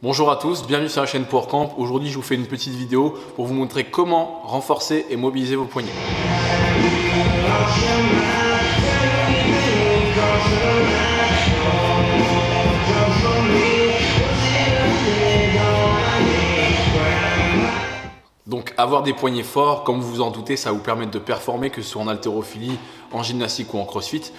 Bonjour à tous, bienvenue sur la chaîne PowerCamp. Aujourd'hui, je vous fais une petite vidéo pour vous montrer comment renforcer et mobiliser vos poignets. Donc avoir des poignets forts, comme vous vous en doutez, ça va vous permettre de performer, que ce soit en haltérophilie, en gymnastique ou en crossfit.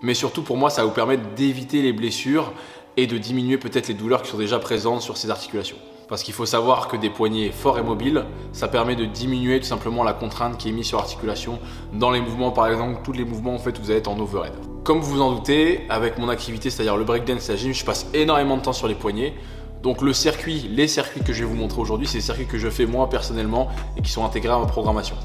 Mais surtout pour moi, ça va vous permettre d'éviter les blessures et de diminuer peut-être les douleurs qui sont déjà présentes sur ces articulations. Parce qu'il faut savoir que des poignets forts et mobiles, ça permet de diminuer tout simplement la contrainte qui est mise sur l'articulation dans les mouvements, par exemple, tous les mouvements en fait, vous allez être en overhead. Comme vous vous en doutez, avec mon activité, c'est-à-dire le breakdance et la gym, je passe énormément de temps sur les poignets. Donc les circuits que je vais vous montrer aujourd'hui, c'est les circuits que je fais moi personnellement et qui sont intégrés à ma programmation.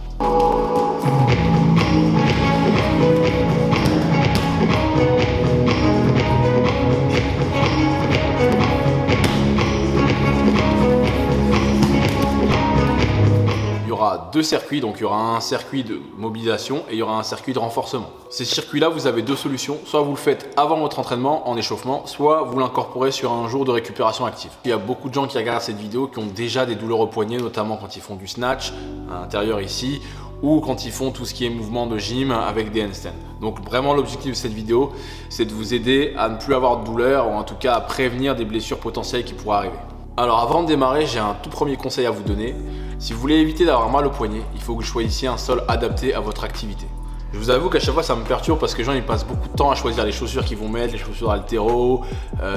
Il y aura deux circuits, donc il y aura un circuit de mobilisation et il y aura un circuit de renforcement. Ces circuits-là, vous avez deux solutions. Soit vous le faites avant votre entraînement en échauffement, soit vous l'incorporez sur un jour de récupération active. Il y a beaucoup de gens qui regardent cette vidéo qui ont déjà des douleurs au poignet, notamment quand ils font du snatch à l'intérieur ici, ou quand ils font tout ce qui est mouvement de gym avec des handstands. Donc vraiment l'objectif de cette vidéo, c'est de vous aider à ne plus avoir de douleur ou en tout cas à prévenir des blessures potentielles qui pourraient arriver. Alors avant de démarrer, j'ai un tout premier conseil à vous donner. Si vous voulez éviter d'avoir mal au poignet, il faut que vous choisissiez un sol adapté à votre activité. Je vous avoue qu'à chaque fois ça me perturbe parce que les gens ils passent beaucoup de temps à choisir les chaussures qu'ils vont mettre, les chaussures haltéro,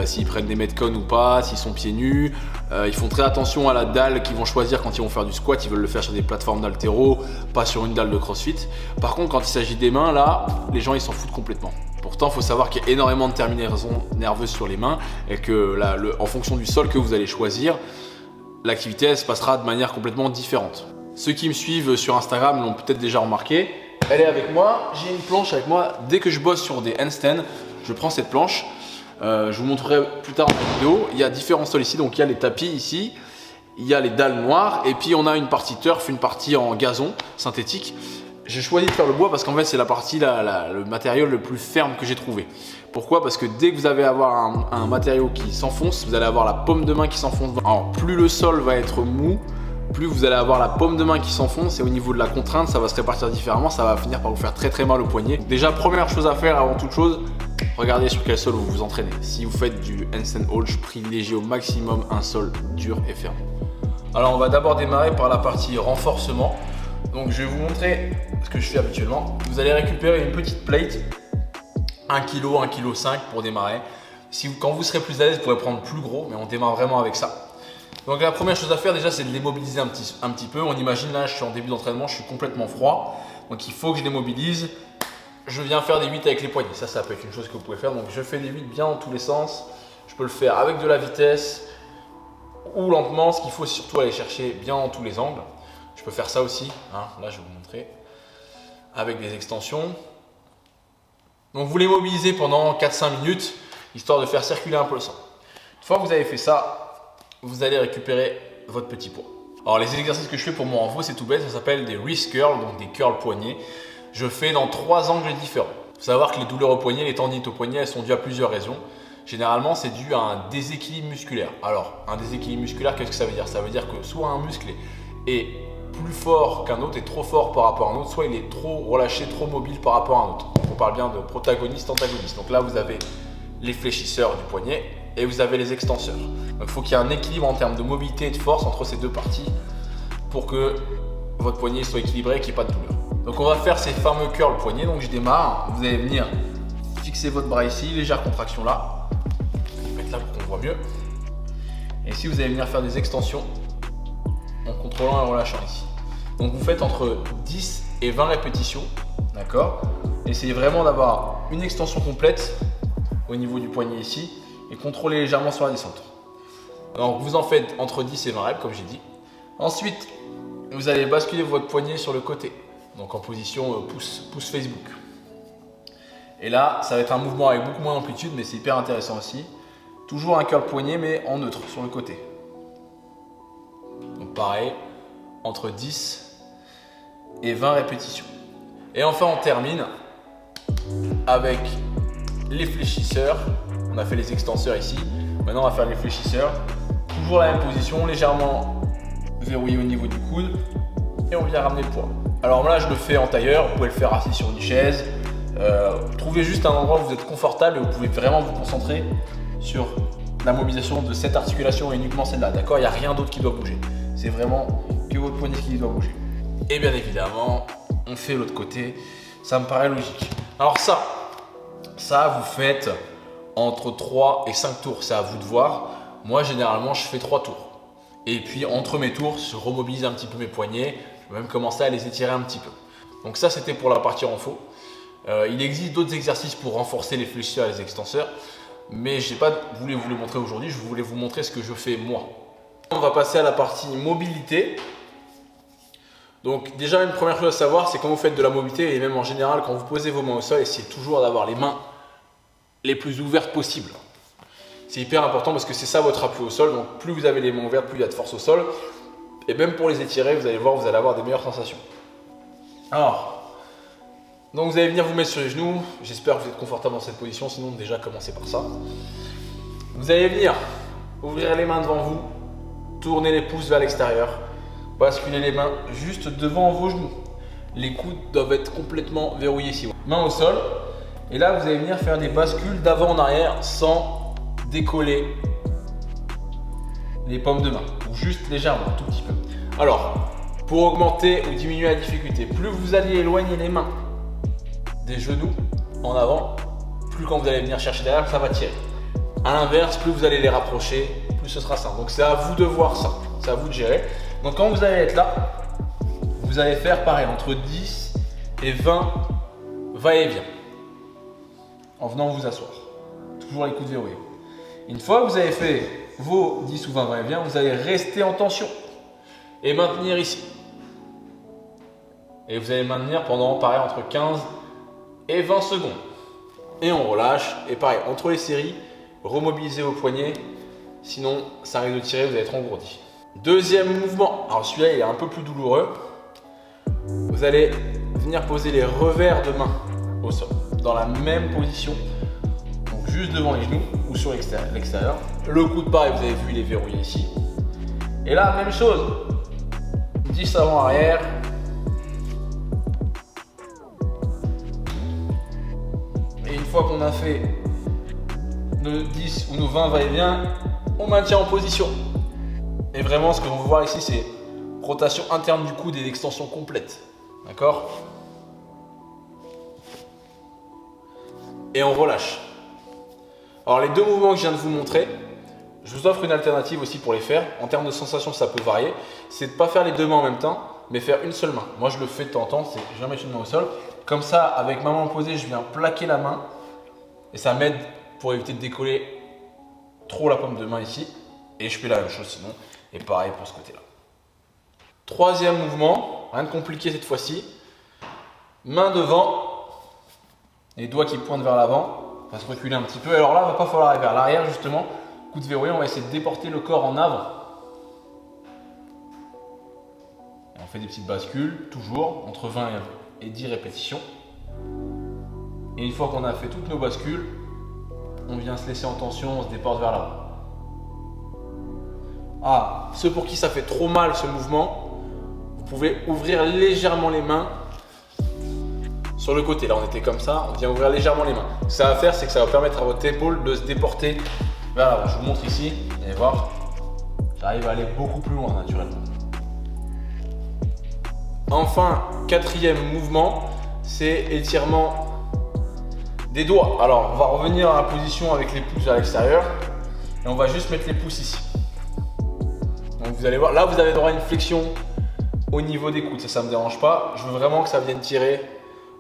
s'ils prennent des Metcon ou pas, s'ils sont pieds nus. Ils font très attention à la dalle qu'ils vont choisir quand ils vont faire du squat, ils veulent le faire sur des plateformes d'haltéro, pas sur une dalle de crossfit. Par contre quand il s'agit des mains, là, les gens ils s'en foutent complètement. Pourtant, il faut savoir qu'il y a énormément de terminaisons nerveuses sur les mains et que en fonction du sol que vous allez choisir, l'activité elle se passera de manière complètement différente. Ceux qui me suivent sur Instagram l'ont peut-être déjà remarqué. Elle est avec moi, j'ai une planche avec moi. Dès que je bosse sur des handstands, je prends cette planche. Je vous montrerai plus tard dans la vidéo. Il y a différents sols ici, donc il y a les tapis ici, il y a les dalles noires et puis on a une partie turf, une partie en gazon synthétique. J'ai choisi de faire le bois parce qu'en fait c'est la partie, le matériau le plus ferme que j'ai trouvé. Pourquoi? Parce que dès que vous allez avoir un matériau qui s'enfonce, vous allez avoir la paume de main qui s'enfonce. Alors plus le sol va être mou, plus vous allez avoir la paume de main qui s'enfonce et au niveau de la contrainte, ça va se répartir différemment, ça va finir par vous faire très très mal au poignet. Déjà, première chose à faire avant toute chose, regardez sur quel sol vous vous entraînez. Si vous faites du handstand hold, je privilégie au maximum un sol dur et ferme. Alors on va d'abord démarrer par la partie renforcement. Donc je vais vous montrer ce que je fais habituellement. Vous allez récupérer une petite plate, 1 kg, 1,5 kg pour démarrer. Quand vous serez plus à l'aise, vous pourrez prendre plus gros, mais on démarre vraiment avec ça. Donc la première chose à faire déjà, c'est de les mobiliser un petit peu. On imagine là, je suis en début d'entraînement, je suis complètement froid. Donc il faut que je les mobilise. Je viens faire des 8 avec les poignets. Ça peut être une chose que vous pouvez faire. Donc je fais des 8 bien dans tous les sens. Je peux le faire avec de la vitesse ou lentement. Ce qu'il faut surtout aller chercher bien dans tous les angles. Je peux faire ça aussi, hein. Là je vais vous montrer, avec des extensions. Donc vous les mobilisez pendant 4-5 minutes, histoire de faire circuler un peu le sang. Une fois que vous avez fait ça, vous allez récupérer votre petit poids. Alors les exercices que je fais pour mon renfort, c'est tout bête, ça s'appelle des wrist curls, donc des curls poignets. Je fais dans 3 angles différents. Il faut savoir que les douleurs au poignet, les tendinites au poignet, elles sont dues à plusieurs raisons. Généralement, c'est dû à un déséquilibre musculaire. Alors, un déséquilibre musculaire, qu'est-ce que ça veut dire? Ça veut dire que soit un muscle est plus fort qu'un autre, est trop fort par rapport à un autre, soit il est trop relâché, trop mobile par rapport à un autre. On parle bien de protagoniste, antagoniste. Donc là, vous avez les fléchisseurs du poignet et vous avez les extenseurs. Donc il faut qu'il y ait un équilibre en termes de mobilité et de force entre ces deux parties pour que votre poignet soit équilibré et qu'il n'y ait pas de douleur. Donc on va faire ces fameux curls poignets. Donc je démarre, vous allez venir fixer votre bras ici, légère contraction là. Je vais mettre là pour qu'on voit mieux. Et ici, vous allez venir faire des extensions en contrôlant et en relâchant ici. Donc vous faites entre 10 et 20 répétitions, d'accord? Essayez vraiment d'avoir une extension complète au niveau du poignet ici et contrôlez légèrement sur la descente. Donc vous en faites entre 10 et 20 reps comme j'ai dit. Ensuite, vous allez basculer votre poignet sur le côté, donc en position pouce Facebook. Et là, ça va être un mouvement avec beaucoup moins d'amplitude, mais c'est hyper intéressant aussi. Toujours un curl poignet, mais en neutre sur le côté. Donc pareil, entre 10 et 20 répétitions. Et enfin, on termine avec les fléchisseurs. On a fait les extenseurs ici. Maintenant, on va faire les fléchisseurs. Toujours la même position, légèrement verrouillé au niveau du coude et on vient ramener le poids. Alors là je le fais en tailleur, vous pouvez le faire assis sur une chaise. Trouvez juste un endroit où vous êtes confortable et vous pouvez vraiment vous concentrer sur la mobilisation de cette articulation et uniquement celle-là, d'accord? Il n'y a rien d'autre qui doit bouger. C'est vraiment que votre poignet qui doit bouger. Et bien évidemment, on fait l'autre côté. Ça me paraît logique. Alors ça vous faites entre 3 et 5 tours. C'est à vous de voir. Moi, généralement, je fais 3 tours. Et puis, entre mes tours, je remobilise un petit peu mes poignets. Je vais même commencer à les étirer un petit peu. Donc ça, c'était pour la partie renfo. Il existe d'autres exercices pour renforcer les fléchisseurs et les extenseurs. Mais je n'ai pas voulu vous les montrer aujourd'hui. Je voulais vous montrer ce que je fais moi. On va passer à la partie mobilité. Donc déjà, une première chose à savoir, c'est quand vous faites de la mobilité et même en général, quand vous posez vos mains au sol, essayez toujours d'avoir les mains les plus ouvertes possibles. C'est hyper important parce que c'est ça votre appui au sol. Donc plus vous avez les mains ouvertes, plus il y a de force au sol. Et même pour les étirer, vous allez voir, vous allez avoir des meilleures sensations. Alors, donc vous allez venir vous mettre sur les genoux. J'espère que vous êtes confortable dans cette position, sinon déjà commencez par ça. Vous allez venir ouvrir les mains devant vous, tourner les pouces vers l'extérieur. Basculez les mains juste devant vos genoux. Les coudes doivent être complètement verrouillés ici. Main au sol. Et là, vous allez venir faire des bascules d'avant en arrière sans décoller les paumes de main. Ou juste légèrement, un tout petit peu. Alors, pour augmenter ou diminuer la difficulté, plus vous allez éloigner les mains des genoux en avant, plus quand vous allez venir chercher derrière, ça va tirer. A l'inverse, plus vous allez les rapprocher, plus ce sera simple. Donc c'est à vous de voir ça. C'est à vous de gérer. Donc quand vous allez être là, vous allez faire pareil, entre 10 et 20 va-et-vient, en venant vous asseoir. Toujours les coudes verrouillés. Une fois que vous avez fait vos 10 ou 20 va-et-vient, vous allez rester en tension et maintenir ici. Et vous allez maintenir pendant pareil entre 15 et 20 secondes. Et on relâche. Et pareil, entre les séries, remobilisez vos poignets. Sinon, ça risque de tirer, vous allez être engourdi. Deuxième mouvement, alors celui-là il est un peu plus douloureux. Vous allez venir poser les revers de main au sol, dans la même position, donc juste devant les genoux ou sur l'extérieur. Le coude pareil, vous avez vu, il est verrouillé ici. Et là, même chose, 10 avant-arrière. Et une fois qu'on a fait nos 10 ou nos 20 va-et-vient, on maintient en position. Et vraiment, ce que l'on veut voir ici, c'est rotation interne du coude et l'extension complète. D'accord? Et on relâche. Alors, les deux mouvements que je viens de vous montrer, je vous offre une alternative aussi pour les faire. En termes de sensation, ça peut varier. C'est de ne pas faire les deux mains en même temps, mais faire une seule main. Moi, je le fais de temps en temps. Je viens mettre une main au sol. Comme ça, avec ma main posée, je viens plaquer la main. Et ça m'aide pour éviter de décoller trop la paume de main ici. Et je fais la même chose sinon. Et pareil pour ce côté-là. Troisième mouvement, rien de compliqué cette fois-ci. Main devant, les doigts qui pointent vers l'avant. On va se reculer un petit peu. Alors là, il ne va pas falloir aller vers l'arrière justement. Coude verrouillé, on va essayer de déporter le corps en avant. Et on fait des petites bascules, toujours entre 20 et 10 répétitions. Et une fois qu'on a fait toutes nos bascules, on vient se laisser en tension, on se déporte vers l'avant. Ah, ceux pour qui ça fait trop mal ce mouvement, vous pouvez ouvrir légèrement les mains sur le côté. Là, on était comme ça, on vient ouvrir légèrement les mains. Ce que ça va faire, c'est que ça va permettre à votre épaule de se déporter vers l'avant. Je vous montre ici, vous allez voir, j'arrive à aller beaucoup plus loin naturellement. Enfin, quatrième mouvement, c'est étirement des doigts. Alors, on va revenir à la position avec les pouces à l'extérieur et on va juste mettre les pouces ici. Donc vous allez voir, là vous avez droit à une flexion au niveau des coudes, ça ne me dérange pas. Je veux vraiment que ça vienne tirer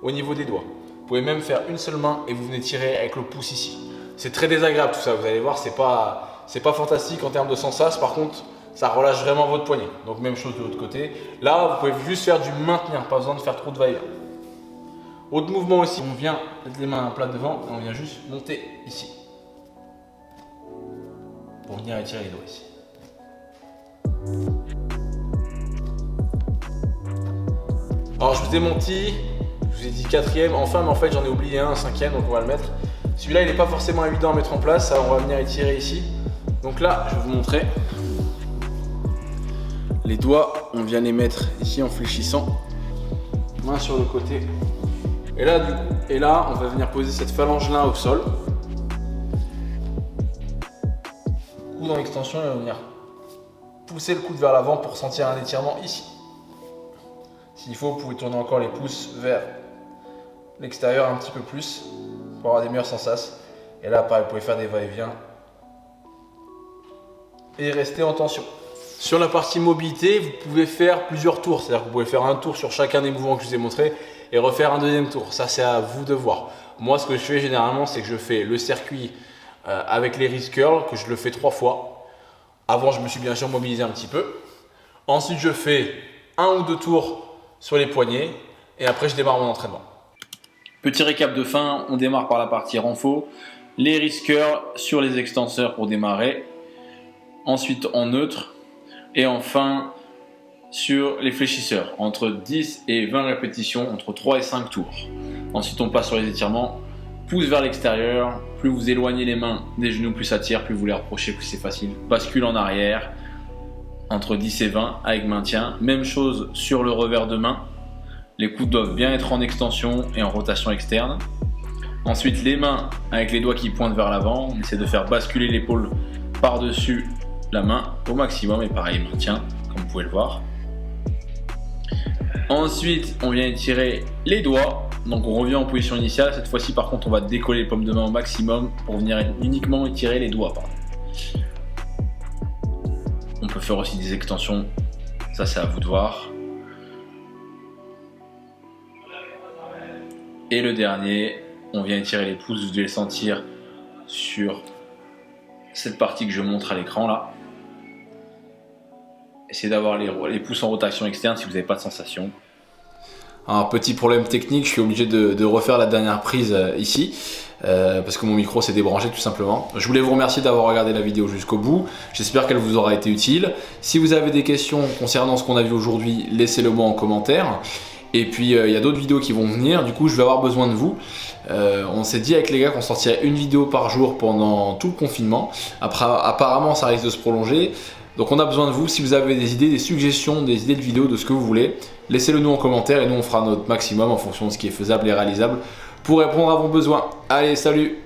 au niveau des doigts. Vous pouvez même faire une seule main et vous venez tirer avec le pouce ici. C'est très désagréable tout ça, vous allez voir, c'est pas fantastique en termes de sensation. Par contre, ça relâche vraiment votre poignet. Donc même chose de l'autre côté. Là, vous pouvez juste faire du maintenir, pas besoin de faire trop de va-et-vient. Autre mouvement aussi, on vient mettre les mains à plat devant et on vient juste monter ici. Pour venir étirer les doigts ici. Alors je vous ai menti, je vous ai dit quatrième, enfin mais en fait j'en ai oublié un cinquième, donc on va le mettre. Celui-là il n'est pas forcément évident à mettre en place, alors on va venir étirer ici. Donc là je vais vous montrer. Les doigts, on vient les mettre ici en fléchissant. Main sur le côté. Et là, on va venir poser cette phalange-là au sol. Coude en extension et on va venir pousser le coude vers l'avant pour sentir un étirement ici. S'il faut, vous pouvez tourner encore les pouces vers l'extérieur un petit peu plus pour avoir des meilleures sensations. Et là, pareil, vous pouvez faire des va-et-vient et rester en tension. Sur la partie mobilité, vous pouvez faire plusieurs tours. C'est-à-dire que vous pouvez faire un tour sur chacun des mouvements que je vous ai montré et refaire un deuxième tour. Ça, c'est à vous de voir. Moi, ce que je fais généralement, c'est que je fais le circuit avec les wrist curls, que je le fais 3 fois. Avant, je me suis bien sûr mobilisé un petit peu. Ensuite, je fais 1 ou 2 tours sur les poignets et après, je démarre mon entraînement. Petit récap de fin, on démarre par la partie renfo. Les wrist curls sur les extenseurs pour démarrer. Ensuite, en neutre. Et enfin, sur les fléchisseurs, entre 10 et 20 répétitions, entre 3 et 5 tours. Ensuite, on passe sur les étirements. Pouce vers l'extérieur. Plus vous éloignez les mains des genoux, plus ça tire. Plus vous les rapprochez, plus c'est facile. Bascule en arrière, entre 10 et 20 avec maintien. Même chose sur le revers de main. Les coudes doivent bien être en extension et en rotation externe. Ensuite, les mains avec les doigts qui pointent vers l'avant. On essaie de faire basculer l'épaule par-dessus la main au maximum et pareil, maintien, comme vous pouvez le voir. Ensuite, on vient étirer les doigts. Donc on revient en position initiale. Cette fois-ci, par contre, on va décoller les paumes de main au maximum pour venir uniquement étirer les doigts. On peut faire aussi des extensions. Ça, c'est à vous de voir. Et le dernier, on vient étirer les pouces. Vous devez les sentir sur cette partie que je montre à l'écran là. Essayez d'avoir les pouces en rotation externe si vous n'avez pas de sensation. Un petit problème technique, je suis obligé de refaire la dernière prise ici parce que mon micro s'est débranché tout simplement. Je voulais vous remercier d'avoir regardé la vidéo jusqu'au bout. J'espère qu'elle vous aura été utile. Si vous avez des questions concernant ce qu'on a vu aujourd'hui, laissez-le moi en commentaire. Et puis il y a d'autres vidéos qui vont venir, du coup je vais avoir besoin de vous. On s'est dit avec les gars qu'on sortirait une vidéo par jour pendant tout le confinement. Après, apparemment ça risque de se prolonger. Donc on a besoin de vous. Si vous avez des idées, des suggestions, des idées de vidéos, de ce que vous voulez, laissez-le nous en commentaire et nous on fera notre maximum en fonction de ce qui est faisable et réalisable pour répondre à vos besoins. Allez, salut!